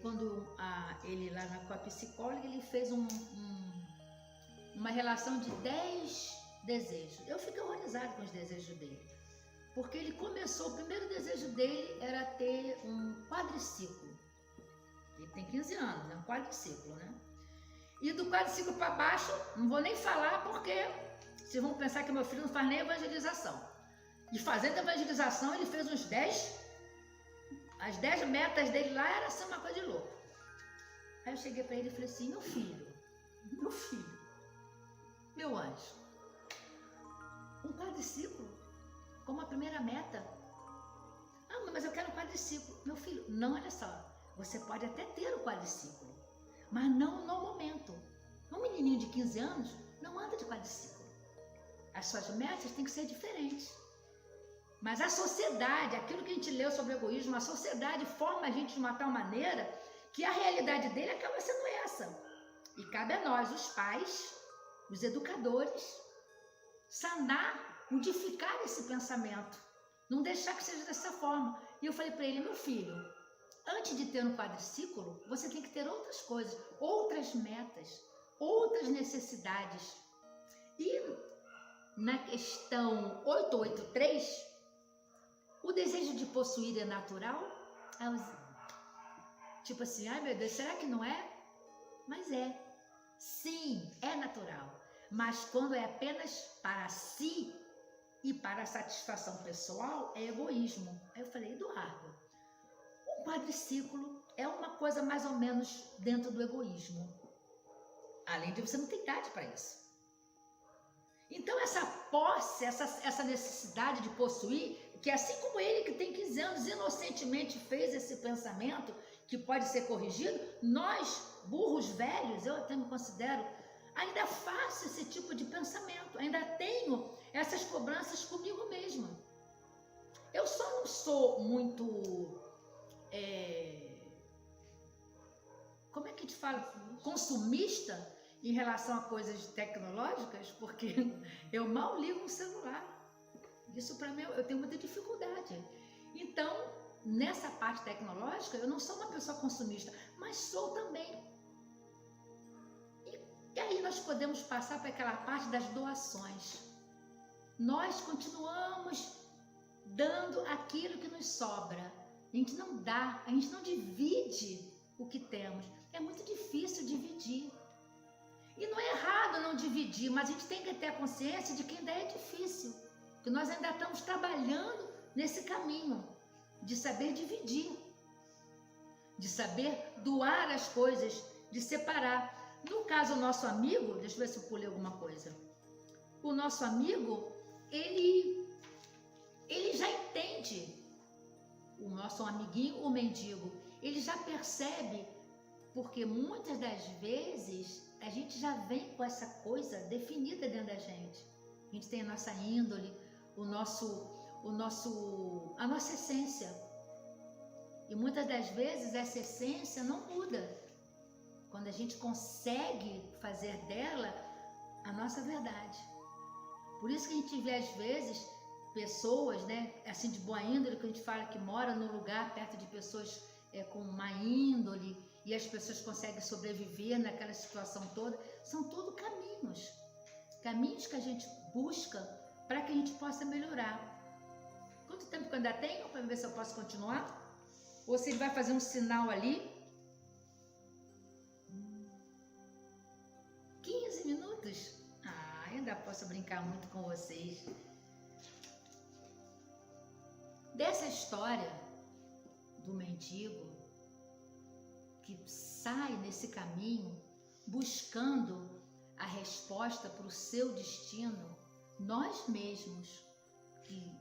quando ele lá com a psicóloga, ele fez uma relação de 10 desejos. Eu fiquei horrorizada com os desejos dele. Porque ele começou, o primeiro desejo dele era ter um quadriciclo. Ele tem 15 anos, né? Um quadriciclo, né? E do quadriciclo para baixo, não vou nem falar porque vocês vão pensar que meu filho não faz nem evangelização. E fazendo evangelização, ele fez uns 10, as 10 metas dele lá era assim uma coisa de louco. Aí eu cheguei para ele e falei assim, meu filho, meu anjo, um quadriciclo como a primeira meta. Ah, mas eu quero um quadriciclo. Meu filho, não, olha só, você pode até ter o quadriciclo, mas não no momento. Um menininho de 15 anos não anda de quadriciclo. As suas metas têm que ser diferentes. Mas a sociedade, aquilo que a gente leu sobre o egoísmo, a sociedade forma a gente de uma tal maneira que a realidade dele acaba sendo essa. E cabe a nós, os pais, os educadores, sanar, modificar esse pensamento, não deixar que seja dessa forma. E eu falei para ele, meu filho, antes de ter um quadriciclo, você tem que ter outras coisas, outras metas, outras necessidades. E na questão 883, o desejo de possuir é natural? Tipo assim, ai meu Deus, será que não é? Mas é. Sim, é natural. Mas quando é apenas para si e para a satisfação pessoal, é egoísmo. Aí eu falei, Eduardo, um quadriciclo é uma coisa mais ou menos dentro do egoísmo. Além de você não ter idade para isso. Então essa posse, essa necessidade de possuir, que assim como ele que tem 15 anos inocentemente fez esse pensamento, que pode ser corrigido, nós, burros velhos, eu até me considero, ainda faço esse tipo de pensamento, ainda tenho essas cobranças comigo mesma. Eu só não sou muito, como é que te fala, consumista em relação a coisas tecnológicas, porque eu mal ligo um celular. Isso para mim eu tenho muita dificuldade. Então, nessa parte tecnológica, eu não sou uma pessoa consumista, mas sou também. E aí nós podemos passar para aquela parte das doações. Nós continuamos dando aquilo que nos sobra. A gente não dá, a gente não divide o que temos. É muito difícil dividir. E não é errado não dividir, mas a gente tem que ter a consciência de que ainda é difícil. Que nós ainda estamos trabalhando nesse caminho de saber dividir, de saber doar as coisas, de separar. No caso, o nosso amigo, deixa eu ver se eu pulei alguma coisa. O nosso amigo, ele já entende, o nosso amiguinho, o mendigo, ele já percebe, porque muitas das vezes a gente já vem com essa coisa definida dentro da gente. A gente tem a nossa índole, a nossa essência. E muitas das vezes essa essência não muda. Quando a gente consegue fazer dela a nossa verdade. Por isso que a gente vê às vezes pessoas, né, assim de boa índole, que a gente fala que mora num lugar perto de pessoas com má índole e as pessoas conseguem sobreviver naquela situação toda. São tudo caminhos. Caminhos que a gente busca para que a gente possa melhorar. Quanto tempo que eu ainda tenho para ver se eu posso continuar? Ou se ele vai fazer um sinal ali? 15 minutos? Ah, ainda posso brincar muito com vocês. Dessa história do mendigo que sai nesse caminho buscando a resposta para o seu destino, nós mesmos que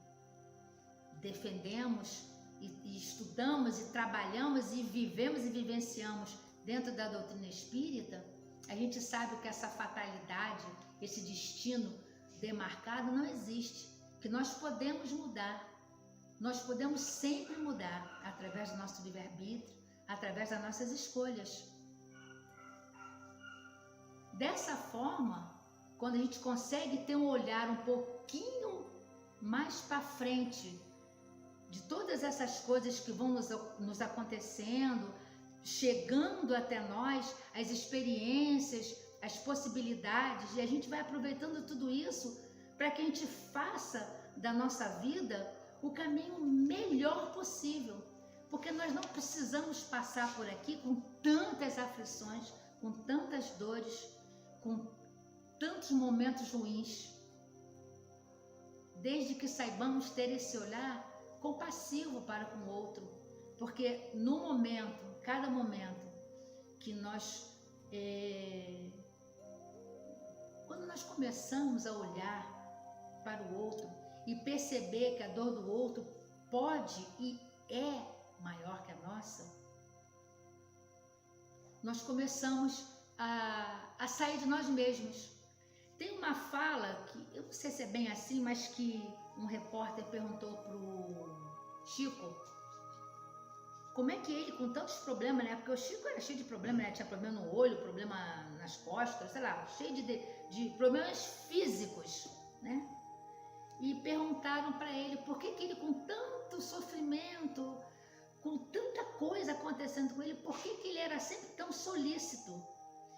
defendemos e estudamos e trabalhamos e vivemos e vivenciamos dentro da doutrina espírita, a gente sabe que essa fatalidade, esse destino demarcado não existe, que nós podemos mudar, nós podemos sempre mudar através do nosso livre-arbítrio, através das nossas escolhas. Dessa forma, quando a gente consegue ter um olhar um pouquinho mais para frente de todas essas coisas que vão nos acontecendo, chegando até nós, as experiências, as possibilidades, e a gente vai aproveitando tudo isso para que a gente faça da nossa vida o caminho melhor possível, porque nós não precisamos passar por aqui com tantas aflições, com tantas dores, com tantos momentos ruins, desde que saibamos ter esse olhar compassivo para com o outro, porque no momento, cada momento que nós, quando nós começamos a olhar para o outro e perceber que a dor do outro pode e é maior que a nossa, nós começamos a sair de nós mesmos. Tem uma fala que, eu não sei se é bem assim, mas que um repórter perguntou pro Chico, como é que ele, com tantos problemas, né? Porque o Chico era cheio de problemas, né? Tinha problema no olho, problema nas costas, sei lá, cheio de problemas físicos, né? E perguntaram para ele por que ele, com tanto sofrimento, com tanta coisa acontecendo com ele, por que ele era sempre tão solícito?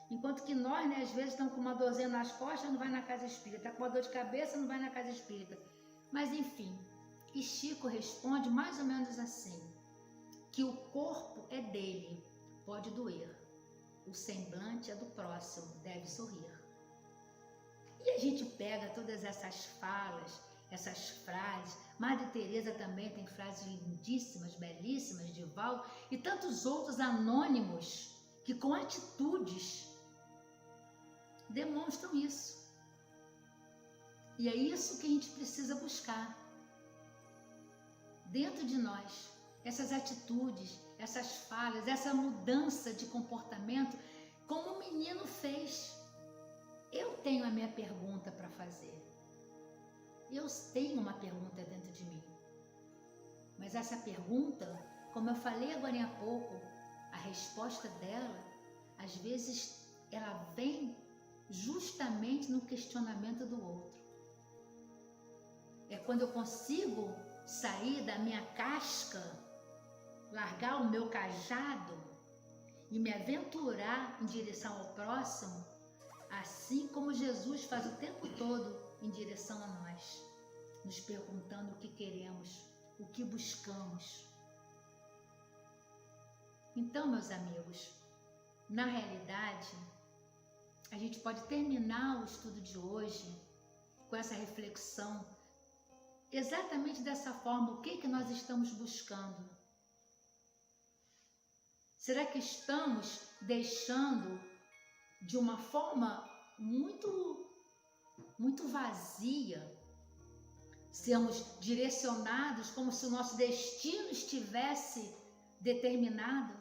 Enquanto que nós, né, às vezes estamos com uma dorzinha nas costas, não vai na casa espírita, está com uma dor de cabeça, não vai na casa espírita. Mas enfim, e Chico responde mais ou menos assim, que o corpo é dele, pode doer, o semblante é do próximo, deve sorrir. E a gente pega todas essas falas, essas frases, Madre Teresa também tem frases lindíssimas, belíssimas, de Val, e tantos outros anônimos que com atitudes demonstram isso. E é isso que a gente precisa buscar dentro de nós, essas atitudes, essas falas, essa mudança de comportamento, como o menino fez. tenho a minha pergunta para fazer. Eu tenho uma pergunta dentro de mim. Mas essa pergunta, como eu falei agora há pouco, a resposta dela, às vezes, ela vem justamente no questionamento do outro. É quando eu consigo sair da minha casca, largar o meu cajado e me aventurar em direção ao próximo, assim como Jesus faz o tempo todo em direção a nós, nos perguntando o que queremos, o que buscamos. Então, meus amigos, na realidade, a gente pode terminar o estudo de hoje com essa reflexão, exatamente dessa forma, o que nós estamos buscando? Será que estamos deixando de uma forma muito vazia, sermos direcionados como se o nosso destino estivesse determinado?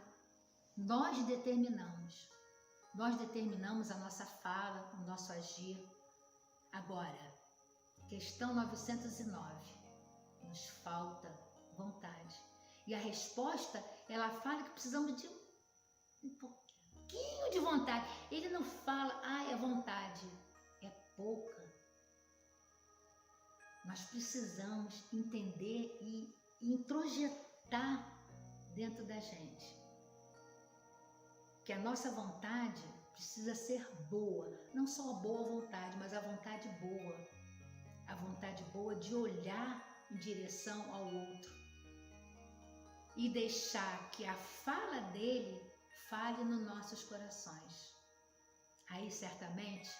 Nós determinamos a nossa fala, o nosso agir. Agora, questão 909, nos falta vontade. E a resposta, ela fala que precisamos de um pouquinho de vontade. Ele não fala, é vontade, é pouca. Nós precisamos entender e introjetar dentro da gente que a nossa vontade precisa ser boa, não só a boa vontade, mas a vontade boa de olhar em direção ao outro e deixar que a fala dele fale nos nossos corações. Aí certamente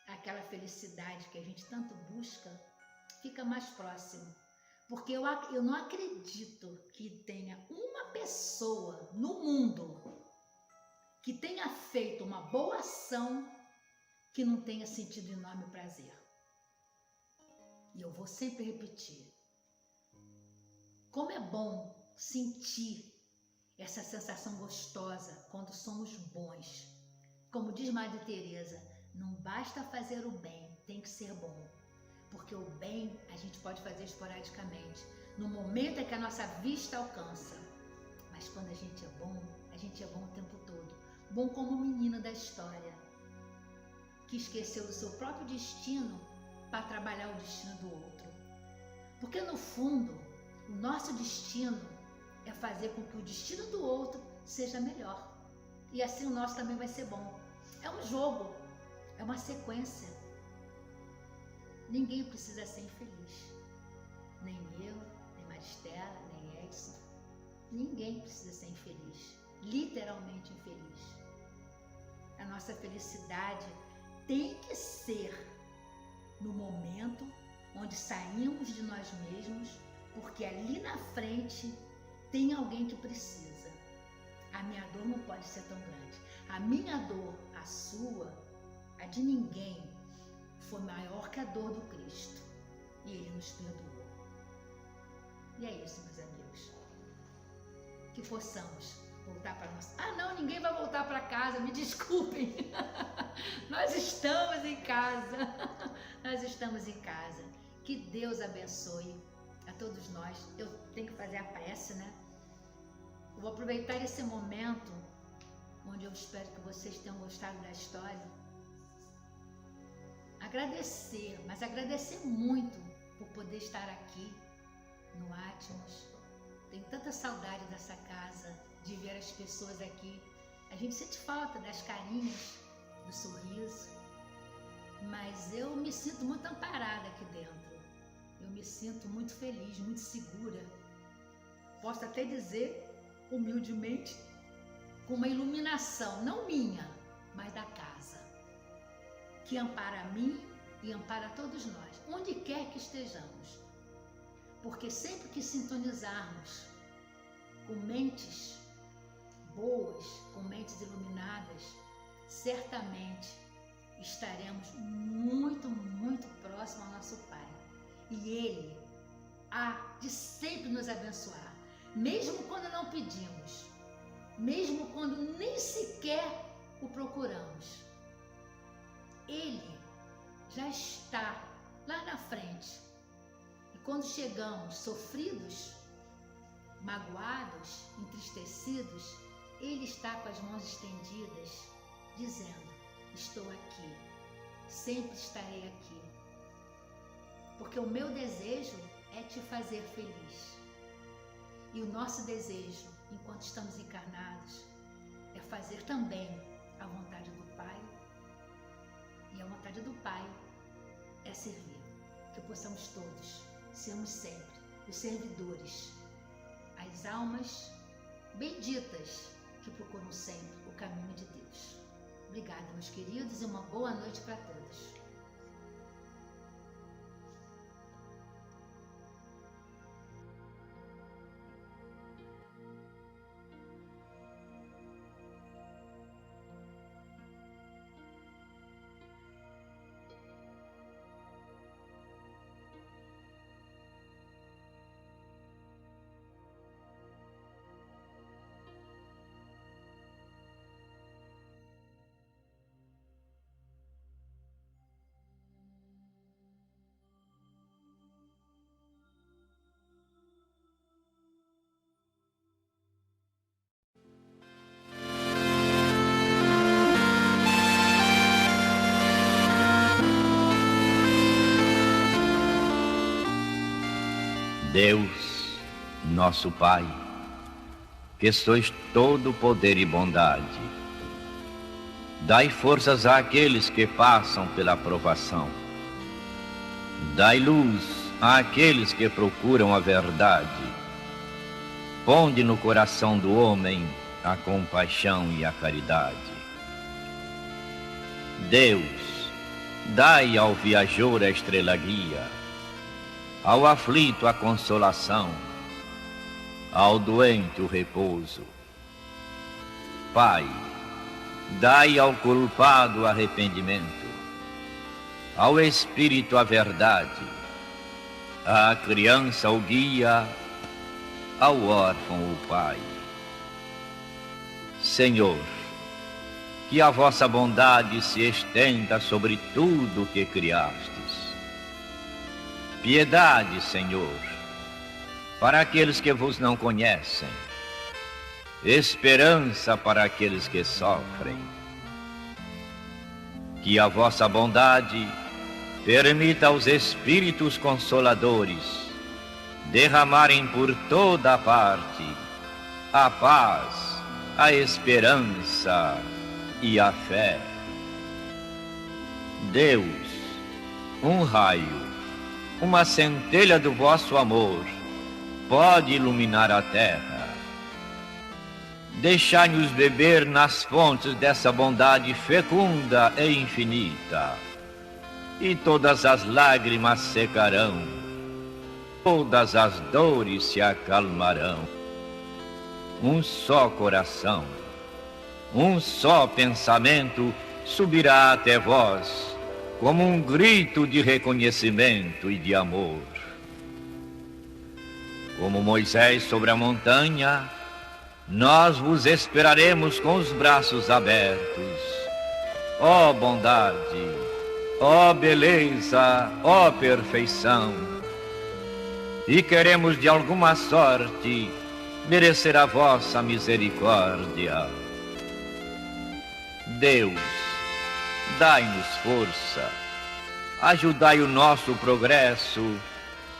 aquela felicidade que a gente tanto busca fica mais próximo, porque eu não acredito que tenha uma pessoa no mundo que tenha feito uma boa ação que não tenha sentido enorme prazer. E eu vou sempre repetir, como é bom sentir essa sensação gostosa quando somos bons. Como diz Madre Teresa, não basta fazer o bem, tem que ser bom. Porque o bem a gente pode fazer esporadicamente, no momento em que a nossa vista alcança. Mas quando a gente é bom o tempo todo. Bom como o menino da história, que esqueceu do seu próprio destino para trabalhar o destino do outro. Porque no fundo, o nosso destino é fazer com que o destino do outro seja melhor. E assim o nosso também vai ser bom. É um jogo, é uma sequência. Ninguém precisa ser infeliz. Nem eu, nem Maristela, nem Edson. Ninguém precisa ser infeliz. Literalmente infeliz. A nossa felicidade tem que ser no momento onde saímos de nós mesmos, porque ali na frente tem alguém que precisa. A minha dor não pode ser tão grande. A minha dor, a sua, a de ninguém, foi maior que a dor do Cristo. E Ele nos perdoou. E é isso, meus amigos. Que possamos voltar para nós. Não, ninguém vai voltar para casa, me desculpem. Nós estamos em casa. Nós estamos em casa. Que Deus abençoe a todos nós. Eu tenho que fazer a prece, né? Eu vou aproveitar esse momento, onde eu espero que vocês tenham gostado da história. Agradecer, mas agradecer muito por poder estar aqui no Atmos. Tenho tanta saudade dessa casa, de ver as pessoas aqui. A gente sente falta das carinhas, do sorriso, mas eu me sinto muito amparada aqui dentro. Eu me sinto muito feliz, muito segura. Posso até dizer, humildemente, com uma iluminação, não minha, mas da casa, que ampara a mim e ampara a todos nós, onde quer que estejamos. Porque sempre que sintonizarmos com mentes boas, com mentes iluminadas, certamente estaremos muito, muito próximo ao nosso Pai. E Ele há de sempre nos abençoar, mesmo quando não pedimos, mesmo quando nem sequer o procuramos. Ele já está lá na frente. E quando chegamos sofridos, magoados, entristecidos, Ele está com as mãos estendidas, dizendo: estou aqui, sempre estarei aqui. Porque o meu desejo é te fazer feliz. E o nosso desejo, enquanto estamos encarnados, é fazer também a vontade do Pai. E a vontade do Pai é servir. Que possamos todos sermos sempre os servidores, as almas benditas que procuram sempre o caminho de Deus. Obrigada, meus queridos, e uma boa noite para todos. Deus, nosso Pai, que sois todo poder e bondade, dai forças àqueles que passam pela provação, dai luz àqueles que procuram a verdade, ponde no coração do homem a compaixão e a caridade. Deus, dai ao viajor a estrela guia, ao aflito a consolação, ao doente o repouso. Pai, dai ao culpado arrependimento, ao espírito a verdade, à criança o guia, ao órfão o pai. Senhor, que a vossa bondade se estenda sobre tudo o que criastes. Piedade, Senhor, para aqueles que vos não conhecem, esperança para aqueles que sofrem. Que a vossa bondade permita aos Espíritos Consoladores derramarem por toda a parte a paz, a esperança e a fé. Deus, um raio, uma centelha do vosso amor pode iluminar a terra. Deixai-nos beber nas fontes dessa bondade fecunda e infinita, e todas as lágrimas secarão, todas as dores se acalmarão. Um só coração, um só pensamento subirá até vós, como um grito de reconhecimento e de amor. Como Moisés sobre a montanha, nós vos esperaremos com os braços abertos. Ó bondade, ó beleza, ó perfeição. E queremos de alguma sorte merecer a vossa misericórdia. Deus, dai-nos força, ajudai o nosso progresso,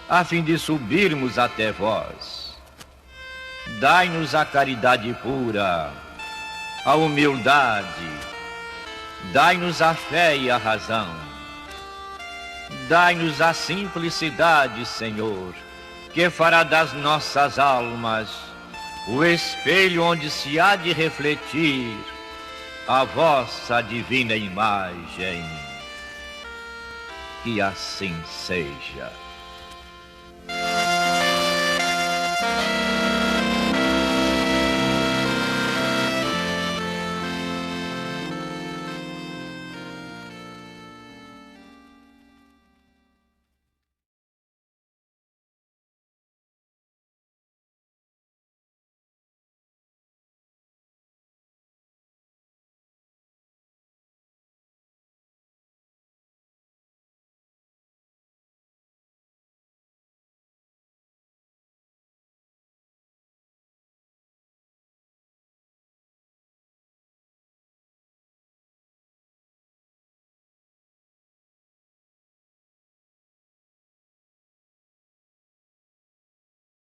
a fim de subirmos até vós. Dai-nos a caridade pura, a humildade, dai-nos a fé e a razão. Dai-nos a simplicidade, Senhor, que fará das nossas almas o espelho onde se há de refletir a vossa divina imagem. Que assim seja.